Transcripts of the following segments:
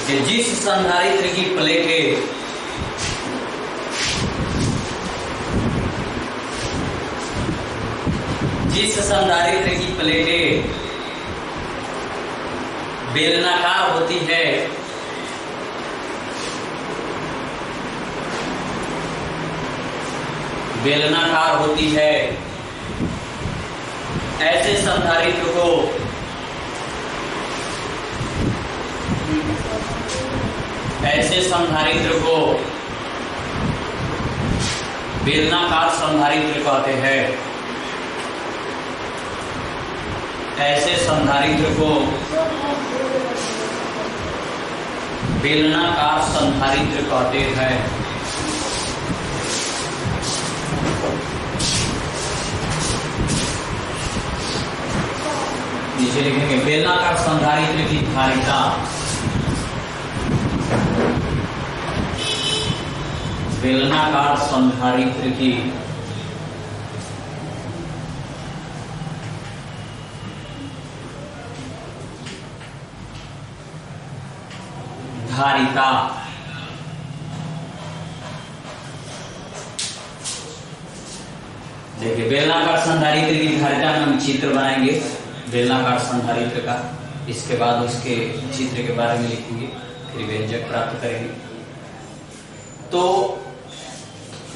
कि जिस संधारित्र की प्लेटें बेलनाकार होती है, ऐसे संधारित्र को बेलनाकार संधारित्र कहते हैं। ऐसे संधारित्र को बेलनाकार संधारित्र कहते हैं। नीचे लिखेंगे बेलनाकार संधारित्र की धारिता, बेलनाकार संधारित्र की धारिता। देखिए बेलनाकार संधारित्र की धारिता में हम चित्र बनाएंगे बेलनाकार संधारित्र का, इसके बाद उसके चित्र के बारे में लिखेंगे, फिर व्यंजक प्राप्त करेंगे। तो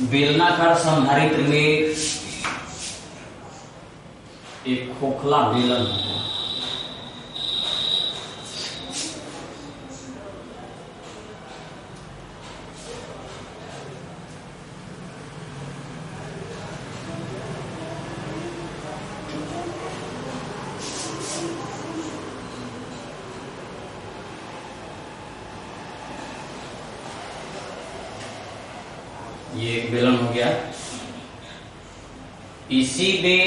बेलनाकार संधारित्र में एक खोखला बेलन होता है। ये एक बेलन हो गया, इसी में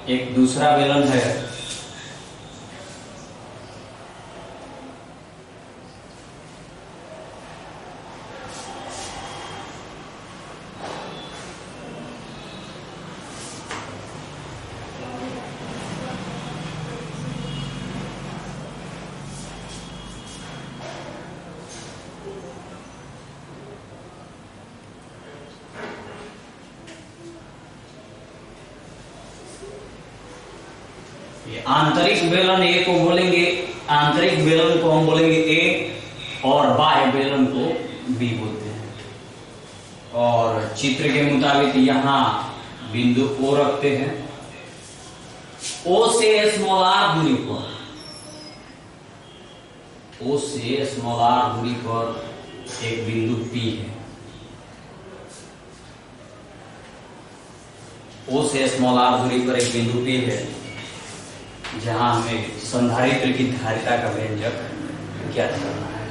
एक दूसरा बेलन है, आंतरिक बेलन ए को बोलेंगे, आंतरिक बेलन को हम बोलेंगे ए और बाह्य बेलन को बी बोलते हैं। और चित्र के मुताबिक यहां बिंदु ओ रखते हैं, ओ से स्मॉल आर दूरी पर, ओ से स्मॉल आर दूरी पर एक बिंदु पी है, ओ से स्मॉल आर दूरी पर एक बिंदु पी है, जहां हमें संधारित्र की धारिता का व्यंजक ज्ञात करना है।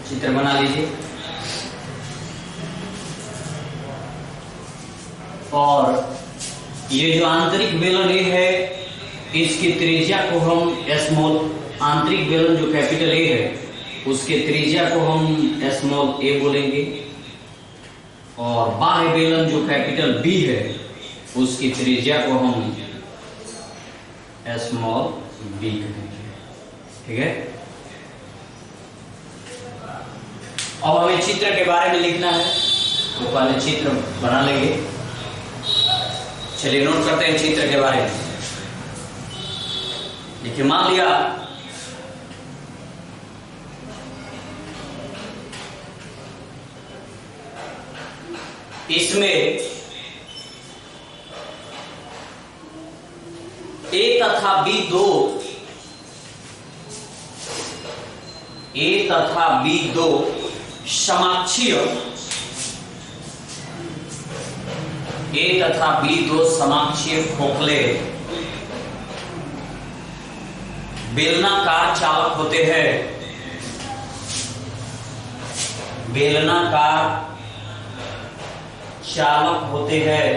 चित्र बना लीजिए और ये जो आंतरिक बेलन ए है, इसकी त्रिज्या को हम स्मॉल, आंतरिक बेलन जो कैपिटल ए है उसके त्रिज्या को हम स्मॉल ए बोलेंगे, और बाह्य बेलन जो कैपिटल बी है उसकी त्रिज्या को हम स्मॉल बी कहेंगे। ठीक है, अब हमें चित्र के बारे में लिखना है, तो पहले चित्र बना लेंगे। चलिए नोट करते हैं चित्र के बारे में। देखिए मान लिया इसमें ए तथा बी दो, ए तथा बी दो समाक्षीय, ए तथा बी दो समाक्षीय खोखले बेलनाकार चालक होते हैं, बेलनाकार चालक होते हैं,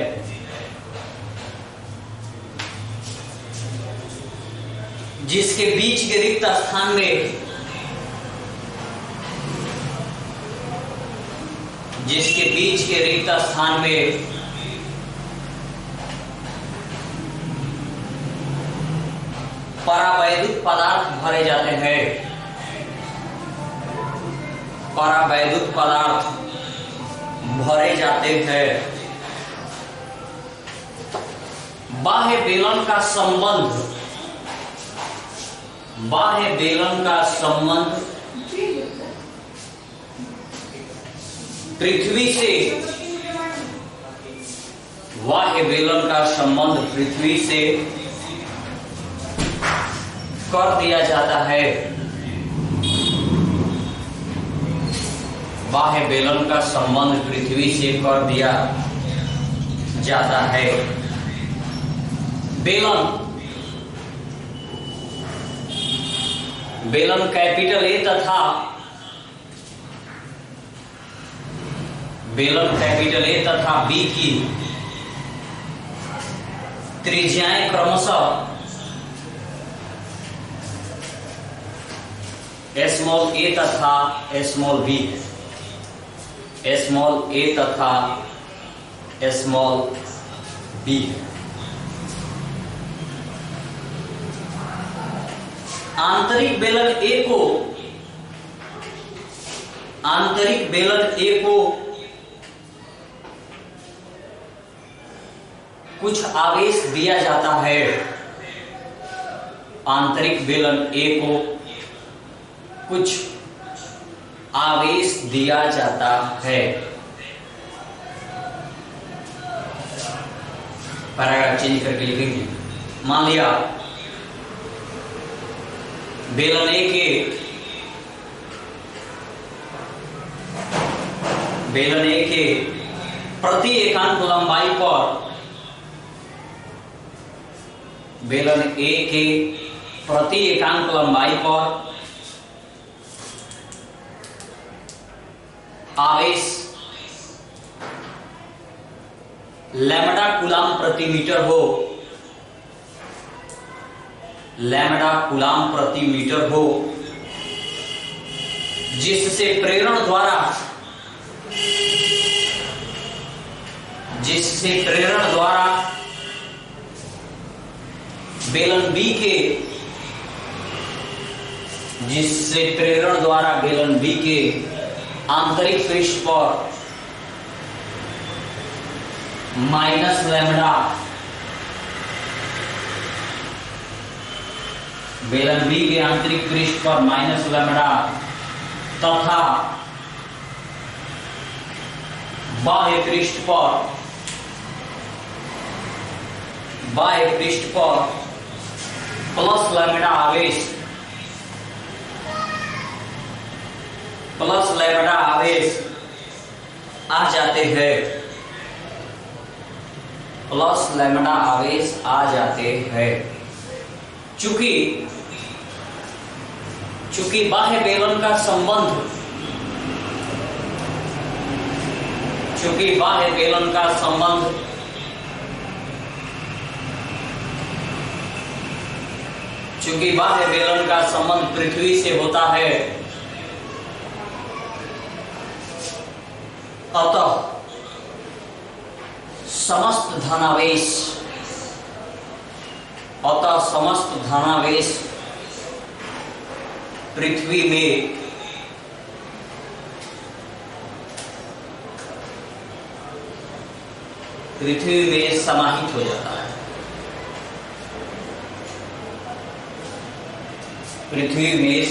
जिसके बीच के रिक्त स्थान में, जिसके बीच के रिक्त स्थान में परावैद्युत पदार्थ भरे जाते हैं, परावैद्युत पदार्थ भरे जाते हैं। बाह्य बेलन का संबंध पृथ्वी से, बाह्य बेलन का संबंध पृथ्वी से कर दिया जाता है। बाह्य बेलन का संबंध पृथ्वी से कर दिया जाता है। बेलन कैपिटल ए तथा बी की त्रिज्याएं क्रमशः स्मॉल ए तथा स्मॉल बी है। स्मॉल ए तथा स्मॉल बी है। आंतरिक बेलन ए को कुछ आवेश दिया जाता है। आंतरिक बेलन ए को कुछ आवेश दिया जाता है। पैराग्राफ चेंज करके लिखेंगे। मान लिया बेलन ए के प्रति एकांक लंबाई पर, बेलन ए के प्रति एकांक लंबाई पर आवेश लैम्ब्डा कूलाम प्रति मीटर हो, लैम्ब्डा कूलाम प्रति मीटर हो, जिससे प्रेरण द्वारा बेलन बी के आंतरिक पृष्ठ पर माइनस लैम्ब्डा, बेलन बी के आंतरिक पृष्ठ पर माइनस लैम्ब्डा तथा बाह्य पृष्ठ पर प्लस लैम्ब्डा आवेश आ जाते हैं। प्लस लैम्ब्डा आवेश आ जाते हैं। चूंकि बाह्य बेलन का संबंध पृथ्वी से होता है, अतः समस्त धनावेश पृथ्वी में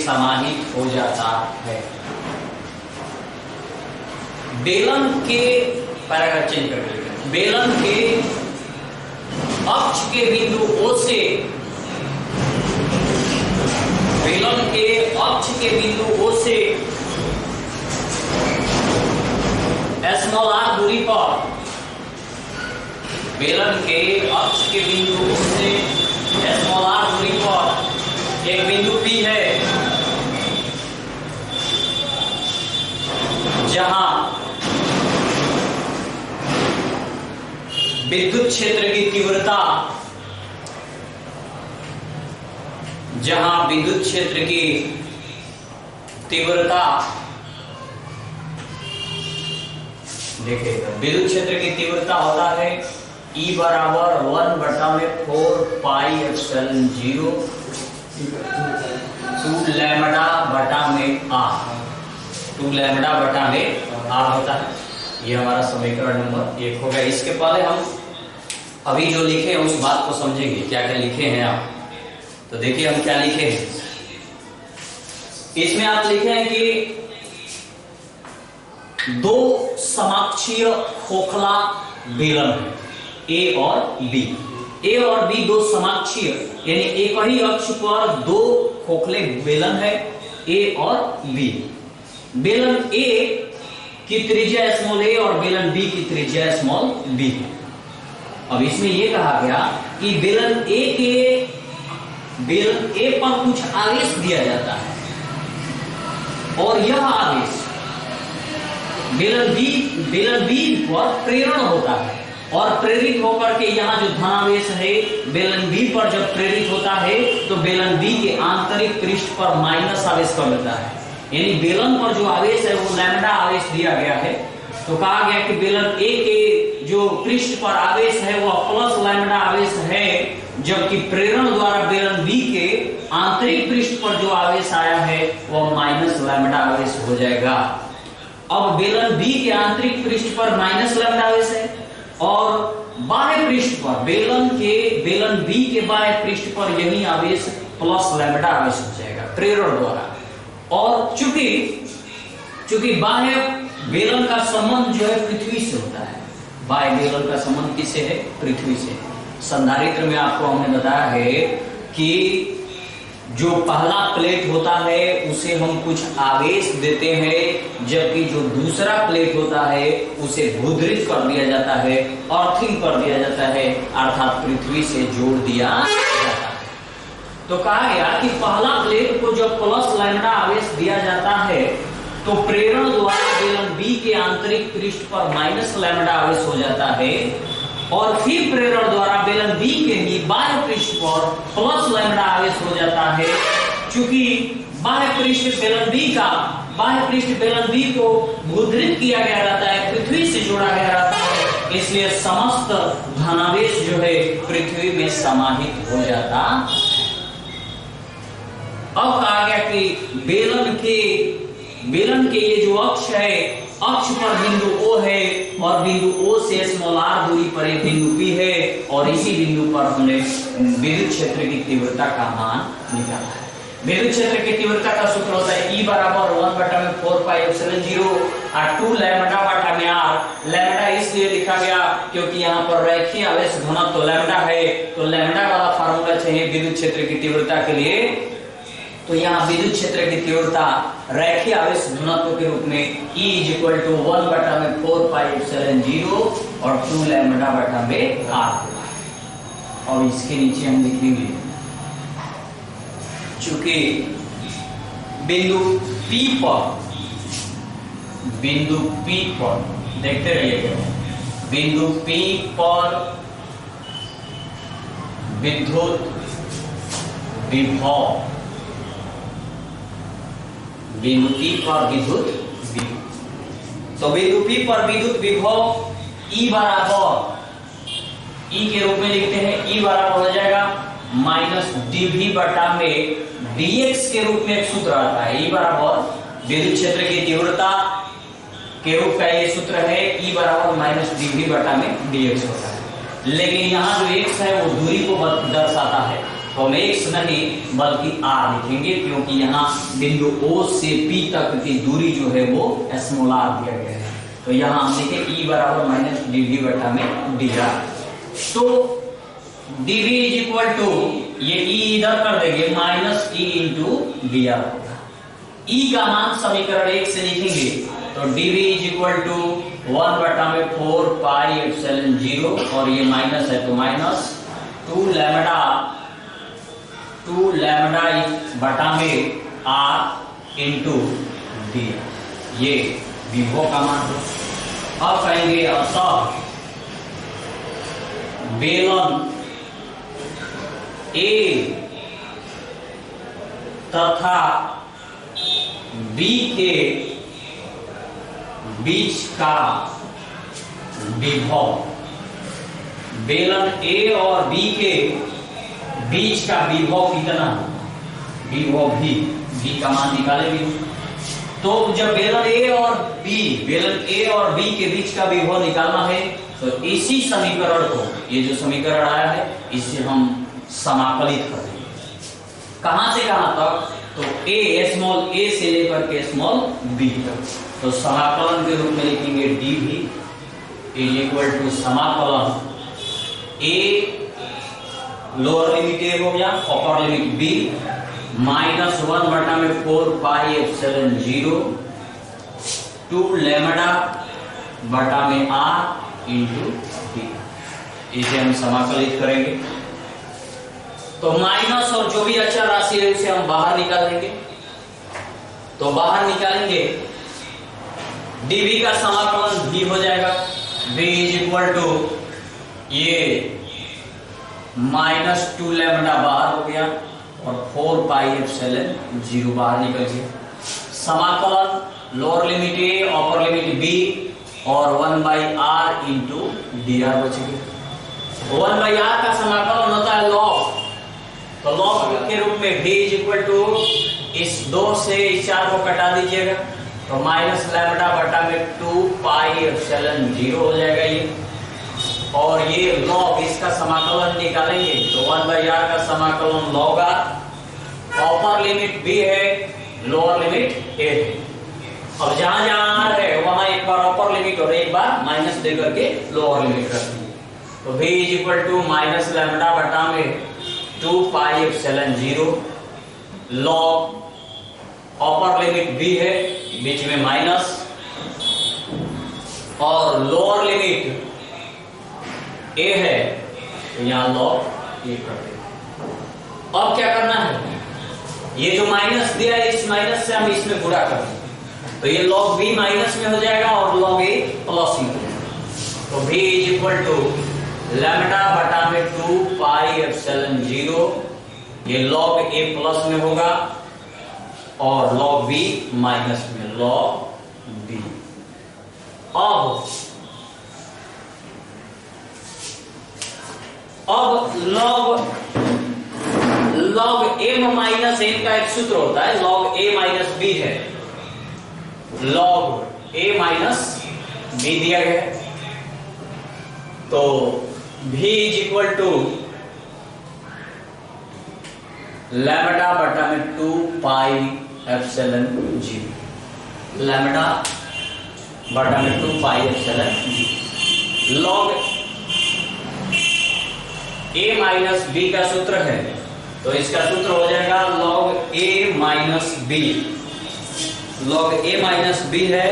समाहित हो जाता है। बेलन के पैराग्राफ चेंज करके, बेलन के अक्ष के बिंदु O से, स्मॉल r दूरी पर, बेलन के अक्ष के बिंदु O से स्मॉल r दूरी पर एक बिंदु P है, जहां विद्युत क्षेत्र की तीव्रता देखिएगा, विद्युत क्षेत्र की तीव्रता होता है E बराबर 1/4πε0 2 लैम्ब्डा बटा में R, 2 2 लैम्बडा बटा में आर होता है। ये हमारा समीकरण नंबर 1 हो गया। इसके पहले हम अभी जो लिखे हैं उस बात को समझेंगे, क्या क्या लिखे हैं आप। तो देखिए हम क्या लिखे हैं इसमें। आप लिखे हैं कि 2 समाक्षीय खोखला बेलन है, ए और बी। ए और बी 2 समाक्षीय यानी एक ही अक्ष पर 2 खोखले बेलन है, ए और बी। बेलन ए की त्रिज्या स्मॉल ए और बेलन बी की त्रिज्या स्मॉल बी है। अब इसमें यह कहा गया कि बेलन ए पर कुछ आवेश दिया जाता है और यह आवेश बेलन बी पर प्रेरण होता है और प्रेरित होकर के यहाँ जो धनावेश है बेलन बी पर जब प्रेरित होता है तो बेलन बी के आंतरिक पृष्ठ पर माइनस आवेश कर देता है। यानी बेलन पर जो आवेश है वो लैम्बडा आवेश दिया गया है। तो कहा गया कि बेलन ए के जो पृष्ठ पर आवेश है वह प्लस लैम्बडा आवेश है, जबकि प्रेरण द्वारा बेलन बी के आंतरिक पृष्ठ पर जो आवेश आया है वह माइनस लैम्बडा आवेश हो जाएगा। अब बेलन बी के आंतरिक पृष्ठ पर माइनस लैम्बडा आवेश है और बाह्य पृष्ठ पर बेलन बी के बाह्य पृष्ठ पर यही आवेश प्लस लैम्बडा आवेश हो जाएगा प्रेरण द्वारा। और चूंकि बाह्य बेलन का संबंध जो है पृथ्वी से होता है, बाह्य बेलन का संबंध किससे है? पृथ्वी से। संधारित्र में आपको हमने बताया है कि जो पहला प्लेट होता है उसे हम कुछ आवेश देते हैं, जबकि जो दूसरा प्लेट होता है उसे भूद्रित कर दिया जाता है, अर्थिंग कर दिया जाता है, अर्थात पृथ्वी से जोड़ दिया जाता है। तो कहा गया कि पहला प्लेट को जब प्लस लैम्बडा आवेश दिया जाता है तो प्रेरण द्वारा बेलन बी के आंतरिक पृष्ठ पर माइनस लैम्बडा आवेश हो जाता है और फिर प्रेरण द्वारा बेलन बी के ही बाह्य पृष्ठ पर प्लस लैम्बडा आवेश हो जाता है। चूंकि बाह्य पृष्ठ बेलन बी को भूद्रित किया गया रहता है, पृथ्वी से जोड़ा गया रहता है, इसलिए समस्त धनावेश जो है पृथ्वी में समाहित हो जाता है। अब कहा गया कि बेलन के ये जो अक्ष है, अक्ष पर बिंदु O है और बिंदु O से स्मॉल r दूरी पर एक बिंदु P है और इसी बिंदु पर हमने विद्युत क्षेत्र की तीव्रता का मान निकाला है। विद्युत क्षेत्र की तीव्रता का सूत्र होता है E बराबर 1/4πε0 और 2 लैम्बडा बटा में r। लैम्बडा इसलिए लिखा गया क्योंकि यहाँ पर रैखिक आवेश घनत्व लैम्बडा है, तो लैम्बडा वाला फार्मूला चाहिए विद्युत क्षेत्र की तीव्रता के लिए। तो यहाँ विद्युत क्षेत्र की तीव्रता रैखिक आवेश घनत्व के रूप में E = 1/4πε0 और 2 लैम्बडा बटा में r। और इसके नीचे हम लिखेंगे चूंकि बिंदु P पर देखते रहिएगा, बिंदु P पर विद्युत विभव, बिंदु P पर विद्युत विभव, तो बिंदु P पर विद्युत विभव E बराबर E के रूप में लिखते हैं, E बराबर हो जाएगा -dV बटा में dx के रूप में एक सूत्र आता है। E बराबर विद्युत क्षेत्र की तीव्रता के रूप का ये सूत्र है, E बराबर -dV बटा में dx होता है। लेकिन यहाँ जो x है वो दूरी को दर्शाता है, तो हम x नहीं बल्कि r लिखेंगे क्योंकि यहाँ बिंदु O से P तक की दूरी जो है वो स्मॉल r दिया गया है। तो यहाँ हम लिखे E बराबर -dV बटा में dr। तो dV ये E इधर कर देंगे -E × dr होगा। E का मान समीकरण 1 से लिखेंगे तो dV 1/4πε0 और ये माइनस है तो -2 लैम्बडा बटा में r × dr, ये विभव का मान है। अब कहेंगे अतः बेलन A तथा B के बीच का विभव, बेलन A और B के बीच का विभव कितना होगा? विभव भी, B का मान निकालेंगे। तो जब बेलन ए और बी के बीच का विभव निकालना है तो इसी समीकरण को, ये जो समीकरण आया है, इसे हम समाकलित कर देंगे। कहां से कहां तक? तो स्मॉल ए से लेकर के स्मॉल बी तक। तो समाकलन के रूप में लिखेंगे dv इज इक्वल टू समाकलन ए, लोअर लिमिट ए हो गया, अपर लिमिट बी, -1 बटा में 4 पाई एप्सिलॉन 0 टू लैम्डा बटा में r इंटू डी। इसे हम समाकलित करेंगे। तो माइनस और जो भी अचर राशि है उसे हम बाहर निकाल देंगे। तो बाहर निकालेंगे, dv का समाकलन v हो जाएगा, v इज इक्वल टू ये -2 लैम्डा बाहर हो गया और 4 पाई एप्सिलॉन 0 बाहर निकल गया। समाकलन लोअर लिमिट ए, अपर लिमिट बी और 1/r इंटू dr बच गया। 1/r का समाकलन होता है लॉग। तो लॉग के रूप में v इज इक्वल टू इस 2 से इस 4 को कटा दीजिएगा तो माइनस लैम्डा बटा में 2 पाई एप्सिलॉन 0 हो जाएगा ये। और ये लॉग, इसका समाकलन निकालेंगे तो 1/r का समाकलन लॉग r, अपर लिमिट b है, लोअर लिमिट a है। अब जहां जहां r है वहां एक बार अपर लिमिट और एक बार माइनस दे करके लोअर लिमिट रख दीजिए। तो v is equal to minus lambda बटा में 2 pi epsilon 0 log, upper limit b है, बीच में माइनस, और लोअर लिमिट a है तो यहां लॉग ये कर देंगे। अब क्या करना है, ये जो माइनस दिया है इस माइनस से हम इसमें गुणा कर देंगे तो ये log b माइनस में हो जाएगा और log a प्लस में हो जाएगा। तो v is equal to lambda बटा में 2 पाई एप्सिलॉन 0, ये log a प्लस में होगा और log b माइनस में, log b। अब log m माइनस n का एक सूत्र होता है, log a माइनस b है, log a माइनस b दिया गया है। तो v is equal to lambda बटा में 2 पाई एप्सिलॉन 0, लैम्डा बटा में 2 pi epsilon 0। log a minus b का सूत्र है तो इसका सूत्र हो जाएगा log a minus b। log a minus b है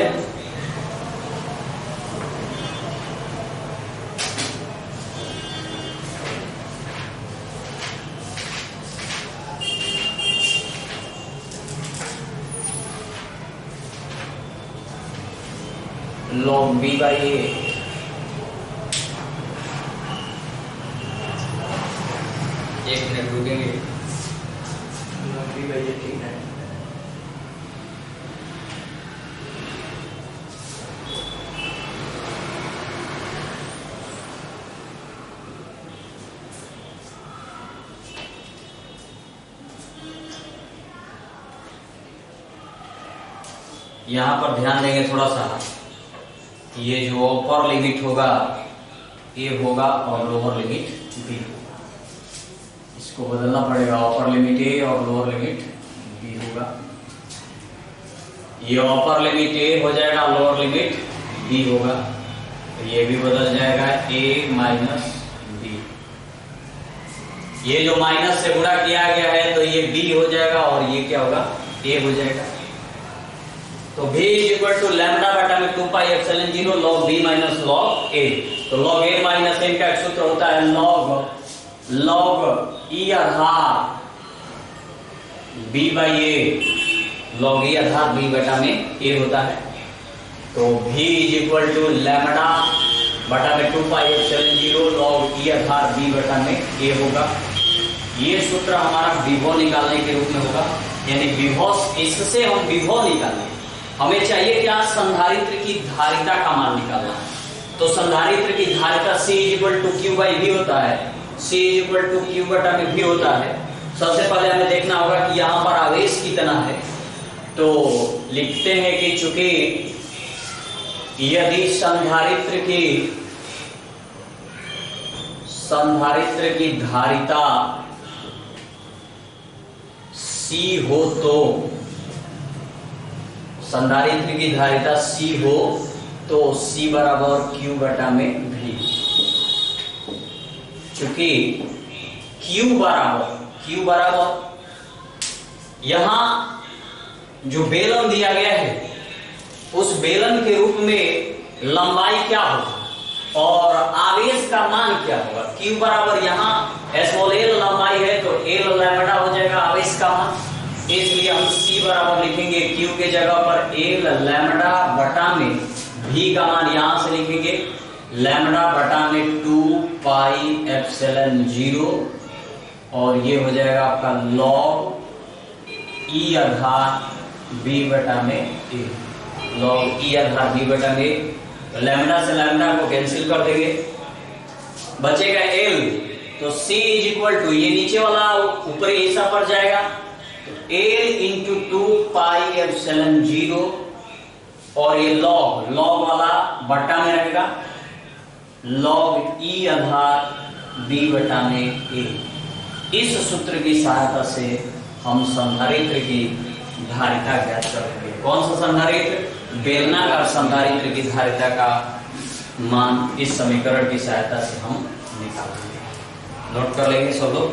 log b बाई a। एक मिनट रुकेंगे, log b बाई a ठीक है। यहां पर ध्यान देंगे थोड़ा सा, ये जो अपर लिमिट होगा ए होगा और लोअर लिमिट बी होगा, इसको बदलना पड़ेगा। अपर लिमिट ए और लोअर लिमिट बी होगा। ये अपर लिमिट ए हो जाएगा, लोअर लिमिट बी होगा, तो ये भी बदल जाएगा ए माइनस बी। ये जो माइनस से गुणा किया गया है तो ये बी हो जाएगा और ये क्या होगा, ए हो जाएगा। तो v is equal to lambda बटा में 2 pi epsilon 0 log b minus log a। तो log a माइनस n का एक सूत्र होता है log e आधार b by a, log e आधार b बटा में a होता है। तो v is equal to lambda बटा में 2 पाई एप्सिलॉन 0 log e आधार b बटा में a होगा। ये सूत्र हमारा विभव निकालने के रूप में होगा, यानी विभव, इससे हम विभव निकालेंगे। हमें चाहिए क्या, संधारित्र की धारिता का मान निकालना है। तो संधारित्र की धारिता C is equal to Q by V होता है, C is equal to Q बटा में V होता है। सबसे पहले हमें देखना होगा कि यहाँ पर आवेश कितना है। तो लिखते हैं कि चूंकि यदि संधारित्र की धारिता C हो तो संधारित्र की धारिता C हो तो C बराबर Q बटा में V। चूंकि Q बराबर यहां जो बेलन दिया गया है उस बेलन के रूप में लंबाई क्या होगा और आवेश का मान क्या होगा। Q बराबर यहाँ स्मॉल l लंबाई है तो l लैम्बडा हो जाएगा आवेश का मान, इसलिए हम C बराबर लिखेंगे Q के जगह पर l लैम्बडा बटा में V का मान यहां से लिखेंगे लैम्बडा बटा में 2 पाई एप्सिलॉन 0 और ये हो जाएगा आपका log E आधार V बटा में a, log E Aadhaar V बटा में लैम्बडा से लैम्बडा को कैंसिल कर देंगे, बचेगा L तो C इज इक्वल टू ये नीचे वाला ऊपरी हिस्सा पर जाएगा तो L इंटू 2 पाई एप्सिलॉन 0 और ये log वाला बटा में रहेगा log E आधार B बटा में a। इस सूत्र की सहायता से हम संधारित्र की धारिता ज्ञात करेंगे। कौन सा संधारित्र? बेलनाकार संधारित्र की धारिता का मान इस समीकरण की सहायता से हम निकालेंगे। नोट कर लेंगे सब लोग।